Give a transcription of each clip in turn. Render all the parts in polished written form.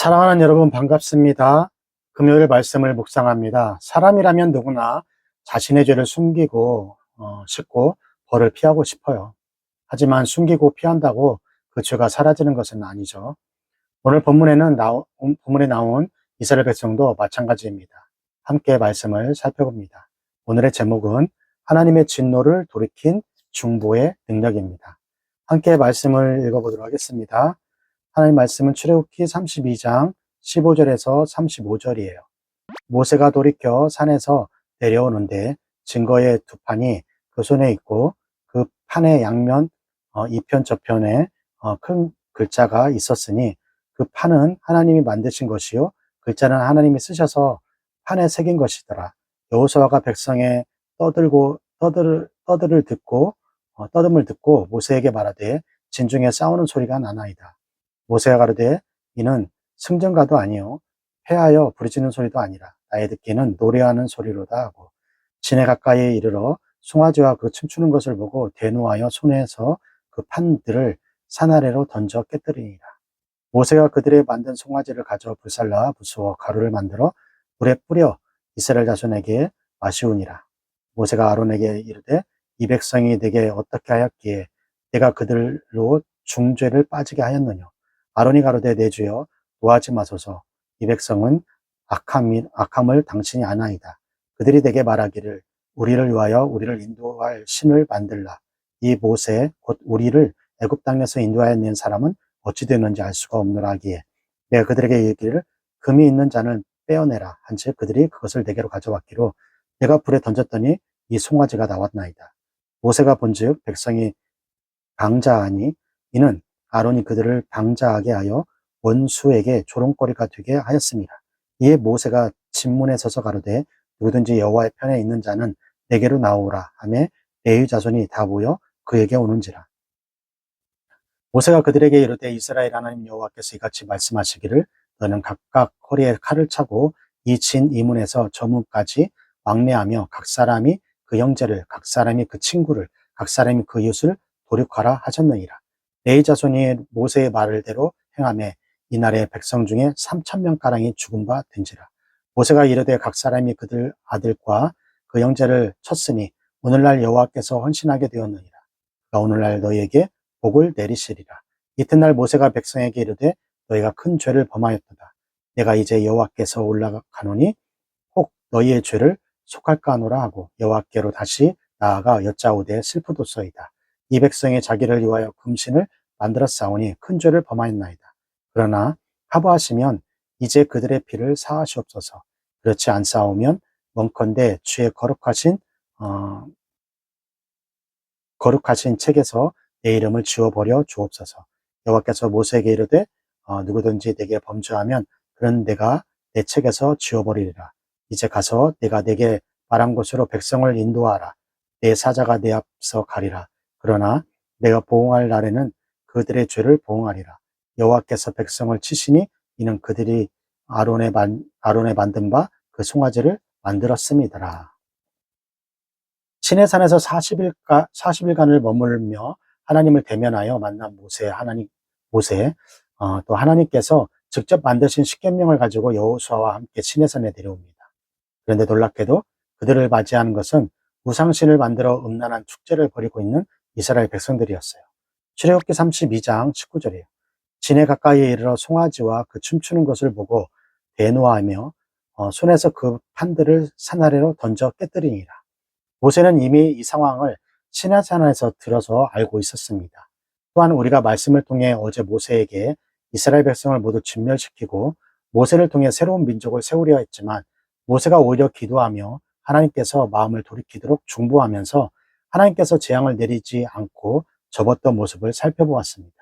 사랑하는 여러분 반갑습니다. 금요일 말씀을 묵상합니다. 사람이라면 누구나 자신의 죄를 숨기고 싶고 벌을 피하고 싶어요. 하지만 숨기고 피한다고 그 죄가 사라지는 것은 아니죠. 오늘 본문에 나온 이스라엘 백성도 마찬가지입니다. 함께 말씀을 살펴봅니다. 오늘의 제목은 하나님의 진노를 돌이킨 중보의 능력입니다. 함께 말씀을 읽어보도록 하겠습니다. 하나님 말씀은 출애굽기 32장 15절에서 35절이에요. 모세가 돌이켜 산에서 내려오는데 증거의 두 판이 그 손에 있고 그 판의 양면 이편 저편에 큰 글자가 있었으니 그 판은 하나님이 만드신 것이요 글자는 하나님이 쓰셔서 판에 새긴 것이더라. 여호수아가 백성의 떠듬을 듣고 모세에게 말하되 진중에 싸우는 소리가 나나이다. 모세가 가로되 이는 승전가도 아니요 패하여 부르짖는 소리도 아니라 나의 듣기는 노래하는 소리로다 하고 진에 가까이 이르러 송아지와 그 춤추는 것을 보고 대노하여 손에서 그 판들을 산 아래로 던져 깨뜨리니라. 모세가 그들의 만든 송아지를 가져 불살라 부수어 가루를 만들어 물에 뿌려 이스라엘 자손에게 마시우니라. 모세가 아론에게 이르되 이 백성이 내게 어떻게 하였기에 내가 그들로 중죄를 빠지게 하였느냐. 아론이 가로되 내 주여 노하지 마소서. 이 백성은 악함을 당신이 아나이다. 그들이 내게 말하기를 우리를 위하여 우리를 인도할 신을 만들라. 이 모세 곧 우리를 애굽 땅에서 인도하여 낸 사람은 어찌 되는지 알 수가 없노라 하기에 내가 그들에게 이르기를 금이 있는 잔을 빼어내라 한즉 그들이 그것을 내게로 가져왔기로 내가 불에 던졌더니 이 송아지가 나왔나이다. 모세가 본즉 백성이 방자하니 이는 아론이 그들을 방자하게 하여 원수에게 조롱거리가 되게 하였습니다. 이에 모세가 진문에 서서 가로되 누구든지 여호와의 편에 있는 자는 내게로 나오라 하며 레위 자손이 다 모여 그에게 오는지라. 모세가 그들에게 이르되 이스라엘 하나님 여호와께서 이같이 말씀하시기를 너는 각각 허리에 칼을 차고 이 진 이문에서 저 문까지 왕래하며 각 사람이 그 형제를 각 사람이 그 친구를 각 사람이 그 이웃을 도륙하라 하셨느니라. 레위 자손이 모세의 말을대로 행하며 이날에 백성 중에 3,000명가량이 죽은 바 된지라. 모세가 이르되 각 사람이 그들 아들과 그 형제를 쳤으니 오늘날 여호와께서 헌신하게 되었느니라. 그가 오늘날 너희에게 복을 내리시리라. 이튿날 모세가 백성에게 이르되 너희가 큰 죄를 범하였도다. 내가 이제 여호와께서 올라가노니 혹 너희의 죄를 속할까 하노라 하고 여호와께로 다시 나아가 여짜오되 슬프도소이다. 이 백성이 자기를 위하여 금신을 만들었사오니 큰 죄를 범하였나이다. 그러나 하부하시면 이제 그들의 피를 사하시옵소서. 그렇지 않사오면 원컨대 주의 거룩하신 책에서 내 이름을 지워버려 주옵소서. 여호와께서 모세에게 이르되 누구든지 내게 범죄하면 그는 내가 내 책에서 지워버리리라. 이제 가서 내가 내게 말한 곳으로 백성을 인도하라. 내 사자가 내 앞서 가리라. 그러나 내가 보응할 날에는 그들의 죄를 보응하리라. 여호와께서 백성을 치시니 이는 그들이 아론의 만든 바 그 송아지를 만들었음이더라. 시내산에서 40일간을 머물며 하나님을 대면하여 만난 모세, 또 하나님께서 직접 만드신 십계명을 가지고 여호수아와 함께 시내산에 내려옵니다. 그런데 놀랍게도 그들을 맞이하는 것은 우상신을 만들어 음란한 축제를 벌이고 있는 이스라엘 백성들이었어요. 출애굽기 32장 19절이에요. 진에 가까이 이르러 송아지와 그 춤추는 것을 보고 대노하며 손에서 그 판들을 산 아래로 던져 깨뜨리니라. 모세는 이미 이 상황을 시내산에서 들어서 알고 있었습니다. 또한 우리가 말씀을 통해 어제 모세에게 이스라엘 백성을 모두 진멸시키고 모세를 통해 새로운 민족을 세우려 했지만 모세가 오히려 기도하며 하나님께서 마음을 돌이키도록 중보하면서 하나님께서 재앙을 내리지 않고 접었던 모습을 살펴보았습니다.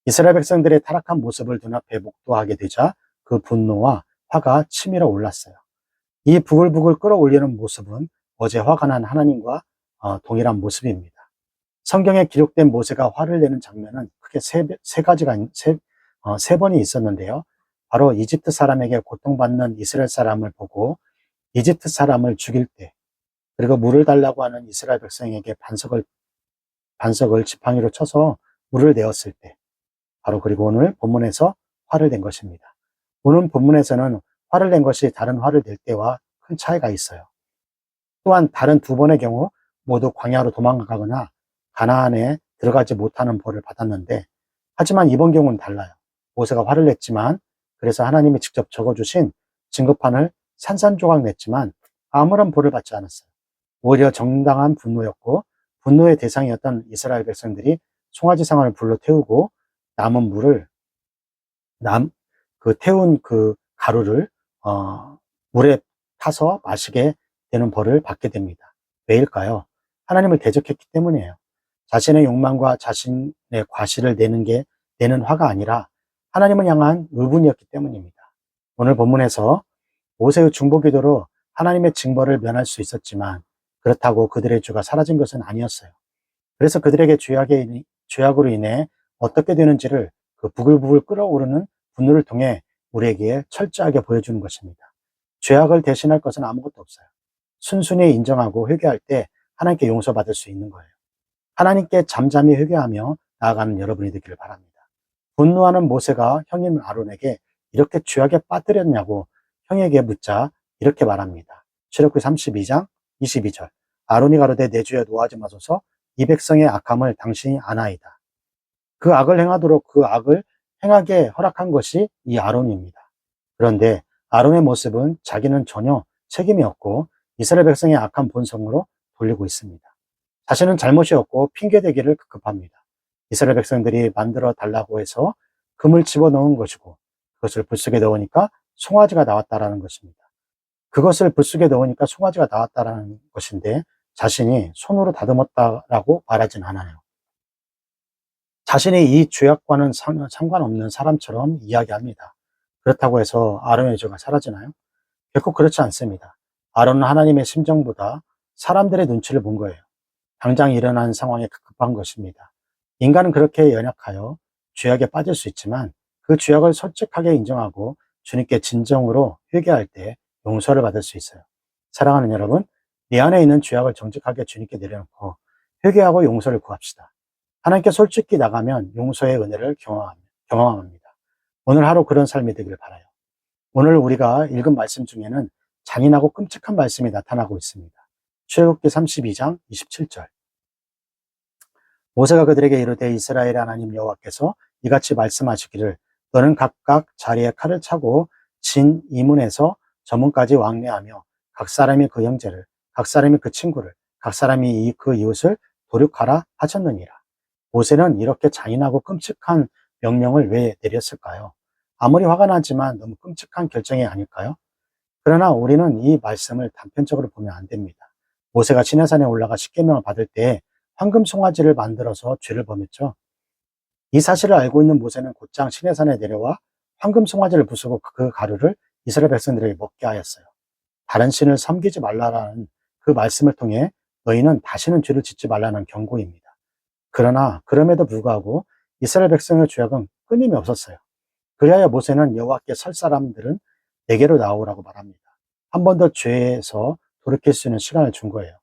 이스라엘 백성들의 타락한 모습을 눈앞에 목도하게 되자 그 분노와 화가 치밀어 올랐어요. 이 부글부글 끌어올리는 모습은 어제 화가 난 하나님과 동일한 모습입니다. 성경에 기록된 모세가 화를 내는 장면은 크게 세 번이 있었는데요. 바로 이집트 사람에게 고통받는 이스라엘 사람을 보고 이집트 사람을 죽일 때, 그리고 물을 달라고 하는 이스라엘 백성에게 반석을 지팡이로 쳐서 물을 내었을 때, 바로 그리고 오늘 본문에서 화를 낸 것입니다. 오늘 본문에서는 화를 낸 것이 다른 화를 낼 때와 큰 차이가 있어요. 또한 다른 두 번의 경우 모두 광야로 도망가거나 가나안에 들어가지 못하는 벌을 받았는데, 하지만 이번 경우는 달라요. 모세가 화를 냈지만, 그래서 하나님이 직접 적어주신 증거판을 산산조각 냈지만 아무런 벌을 받지 않았어요. 오히려 정당한 분노였고, 분노의 대상이었던 이스라엘 백성들이 송아지상을 불러 태우고 남은 물을 태운 그 가루를 물에 타서 마시게 되는 벌을 받게 됩니다. 왜일까요? 하나님을 대적했기 때문이에요. 자신의 욕망과 자신의 과실을 내는 화가 아니라 하나님을 향한 의분이었기 때문입니다. 오늘 본문에서 모세의 중보기도로 하나님의 징벌을 면할 수 있었지만, 그렇다고 그들의 죄가 사라진 것은 아니었어요. 그래서 그들에게 죄악으로 인해 어떻게 되는지를 그 부글부글 끓어오르는 분노를 통해 우리에게 철저하게 보여주는 것입니다. 죄악을 대신할 것은 아무것도 없어요. 순순히 인정하고 회개할 때 하나님께 용서받을 수 있는 거예요. 하나님께 잠잠히 회개하며 나아가는 여러분이 되기를 바랍니다. 분노하는 모세가 형님 아론에게 이렇게 죄악에 빠뜨렸냐고 형에게 묻자 이렇게 말합니다. 출애굽기 32장 22절. 아론이 가로되 내 주여 노하지 마소서, 이 백성의 악함을 당신이 아나이다. 그 악을 행하게 허락한 것이 이 아론입니다. 그런데 아론의 모습은 자기는 전혀 책임이 없고 이스라엘 백성의 악한 본성으로 돌리고 있습니다. 자신은 잘못이 없고 핑계대기를 급급합니다. 이스라엘 백성들이 만들어 달라고 해서 금을 집어넣은 것이고, 그것을 불속에 넣으니까 송아지가 나왔다라는 것입니다. 그것을 불속에 넣으니까 송아지가 나왔다라는 것인데, 자신이 손으로 다듬었다라고 말하진 않아요. 자신이 이 죄악과는 상관없는 사람처럼 이야기합니다. 그렇다고 해서 아론의 죄가 사라지나요? 결코 그렇지 않습니다. 아론은 하나님의 심정보다 사람들의 눈치를 본 거예요. 당장 일어난 상황에 급급한 것입니다. 인간은 그렇게 연약하여 죄악에 빠질 수 있지만, 그 죄악을 솔직하게 인정하고 주님께 진정으로 회개할 때 용서를 받을 수 있어요. 사랑하는 여러분, 내 안에 있는 죄악을 정직하게 주님께 내려놓고 회개하고 용서를 구합시다. 하나님께 솔직히 나가면 용서의 은혜를 경험합니다. 오늘 하루 그런 삶이 되기를 바라요. 오늘 우리가 읽은 말씀 중에는 잔인하고 끔찍한 말씀이 나타나고 있습니다. 출애굽기 32장 27절. 모세가 그들에게 이르되 이스라엘의 하나님 여호와께서 이같이 말씀하시기를, 너는 각각 자리에 칼을 차고 진 이문에서 저문까지 왕래하며 각 사람이 그 형제를, 각 사람이 그 친구를, 각 사람이 그 이웃을 도륙하라 하셨느니라. 모세는 이렇게 잔인하고 끔찍한 명령을 왜 내렸을까요? 아무리 화가 나지만 너무 끔찍한 결정이 아닐까요? 그러나 우리는 이 말씀을 단편적으로 보면 안 됩니다. 모세가 시내산에 올라가 십계명을 받을 때 황금 송아지를 만들어서 죄를 범했죠. 이 사실을 알고 있는 모세는 곧장 시내산에 내려와 황금 송아지를 부수고 그 가루를 이스라엘 백성들에게 먹게 하였어요. 다른 신을 섬기지 말라라는 그 말씀을 통해 너희는 다시는 죄를 짓지 말라는 경고입니다. 그러나 그럼에도 불구하고 이스라엘 백성의 죄악은 끊임이 없었어요. 그리하여 모세는 여호와께 설 사람들은 내게로 나오라고 말합니다. 한 번 더 죄에서 돌이킬 수 있는 시간을 준 거예요.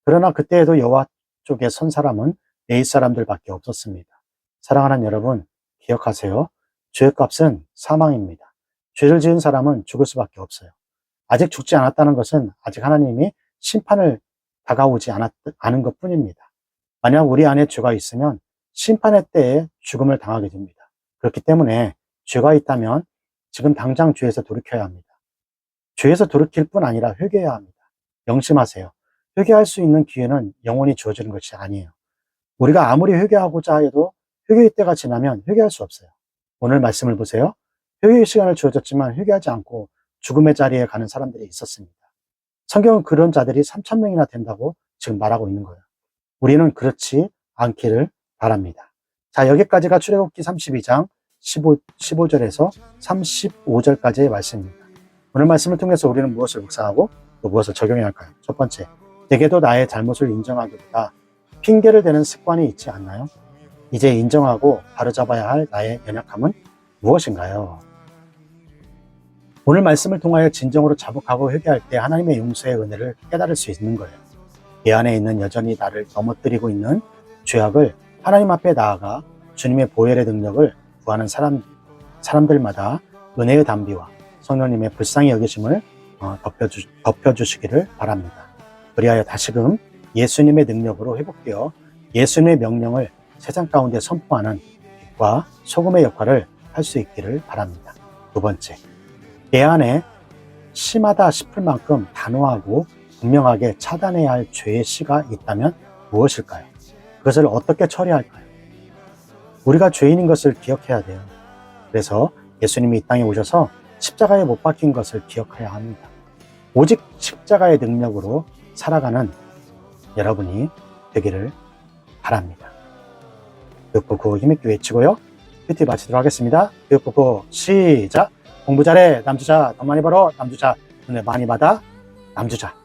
그러나 그때에도 여호와 쪽에 선 사람은 레위 사람들밖에 없었습니다. 사랑하는 여러분, 기억하세요. 죄의 값은 사망입니다. 죄를 지은 사람은 죽을 수밖에 없어요. 아직 죽지 않았다는 것은 아직 하나님이 심판을 다가오지 않은 것 뿐입니다. 만약 우리 안에 죄가 있으면 심판의 때에 죽음을 당하게 됩니다. 그렇기 때문에 죄가 있다면 지금 당장 죄에서 돌이켜야 합니다. 죄에서 돌이킬 뿐 아니라 회개해야 합니다. 명심하세요. 회개할 수 있는 기회는 영원히 주어지는 것이 아니에요. 우리가 아무리 회개하고자 해도 회개의 때가 지나면 회개할 수 없어요. 오늘 말씀을 보세요. 회개의 시간을 주어졌지만 회개하지 않고 죽음의 자리에 가는 사람들이 있었습니다. 성경은 그런 자들이 3,000명이나 된다고 지금 말하고 있는 거예요. 우리는 그렇지 않기를 바랍니다. 자, 여기까지가 출애굽기 32장 15절에서 35절까지의 말씀입니다. 오늘 말씀을 통해서 우리는 무엇을 묵상하고 또 무엇을 적용해야 할까요? 첫 번째, 내게도 나의 잘못을 인정하기보다 핑계를 대는 습관이 있지 않나요? 이제 인정하고 바로잡아야 할 나의 연약함은 무엇인가요? 오늘 말씀을 통하여 진정으로 자복하고 회개할 때 하나님의 용서의 은혜를 깨달을 수 있는 거예요. 내 안에 있는 여전히 나를 넘어뜨리고 있는 죄악을 하나님 앞에 나아가 주님의 보혈의 능력을 구하는 사람들마다 은혜의 담비와 성령님의 불쌍히 여기심을 덮여주시기를 바랍니다. 그리하여 다시금 예수님의 능력으로 회복되어 예수님의 명령을 세상 가운데 선포하는 빛과 소금의 역할을 할 수 있기를 바랍니다. 두 번째, 내 안에 심하다 싶을 만큼 단호하고 분명하게 차단해야 할 죄의 씨가 있다면 무엇일까요? 그것을 어떻게 처리할까요? 우리가 죄인인 것을 기억해야 돼요. 그래서 예수님이 이 땅에 오셔서 십자가에 못 박힌 것을 기억해야 합니다. 오직 십자가의 능력으로 살아가는 여러분이 되기를 바랍니다. 교육국구 힘있게 외치고요. 큐티 마치도록 하겠습니다. 교육국구 시작! 공부 잘해 남주자, 돈 많이 벌어 남주자, 돈을 많이 받아 남주자.